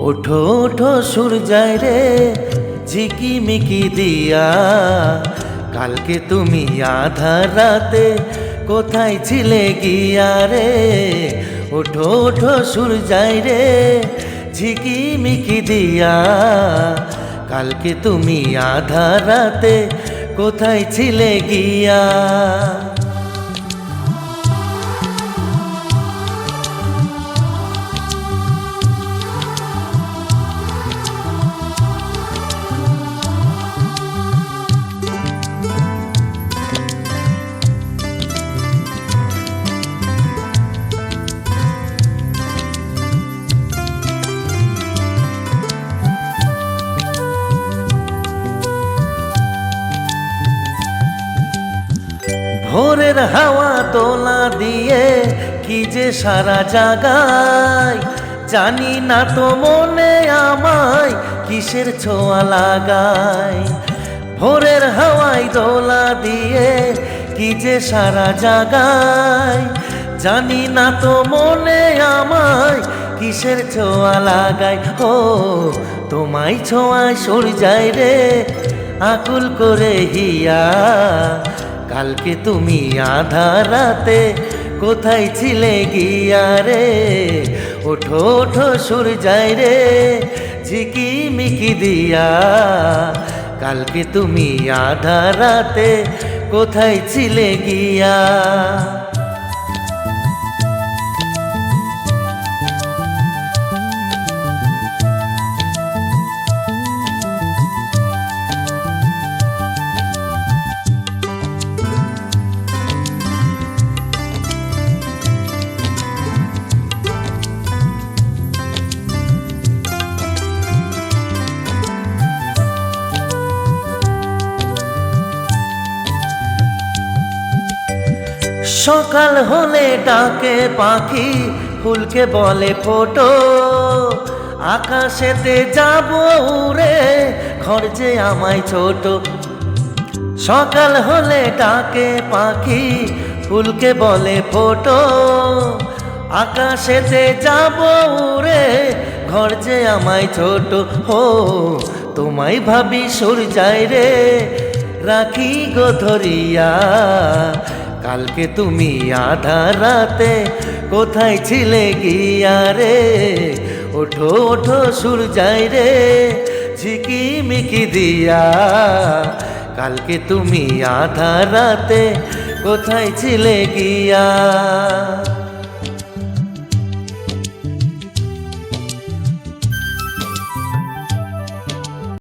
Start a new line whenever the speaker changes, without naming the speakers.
ওঠো ওঠো সূর্যায় রে ঝিকিমিকি দিয়া, কালকে তুমি আধার রাতে কোথায় ছিলে গিয়া রে। ওঠো ওঠো সূর্যায় রে ঝিকিমিকি দিয়া, কালকে তুমি আধার রাতে কোথায় ছিলে গিয়া। ভোরের হাওয়া তোলা দিয়ে কি যে সারা জাগায়, জানি না তো মনে আমায় কিসের ছোঁয়া লাগায়। ভোরের হাওয়ায় দোলা দিয়ে কি যে সারা জাগায়, জানি না তো মনে আমায় কিসের ছোঁয়া লাগায়। ও তোমায় ছোঁয়ায় সূর্যায় রে আকুল করে হিয়া, কালকে তুমি আধার রাতে কোথায় ছিলে গিয়া রে। ওঠো ওঠো সূর্যায় রে ঝিকিমিকি দিয়া, কালকে তুমি আধার রাতে কোথায় ছিলে গিয়া। সকাল হলে ডাকে পাখি ফুলকে বলে ফোটো, আকাশেতে যাব উড়ে ঘর যে আমায় ছোট। সকাল হলে ডাকে পাখি ফুলকে বলে ফোটো, আকাশেতে যাব উড়ে ঘর যে আমায় ছোট। হো তোমায় ভাবি সূর্যায় রে রাখি গো ধরিয়া, কালকে তুমি আধার রাতে কোথায় ছিলে গিয়া রে। ওঠো ওঠো সূর্যায় রে ঝিকিমিকি দিয়া, কালকে তুমি আধার রাতে কোথায় ছিলে গিয়া।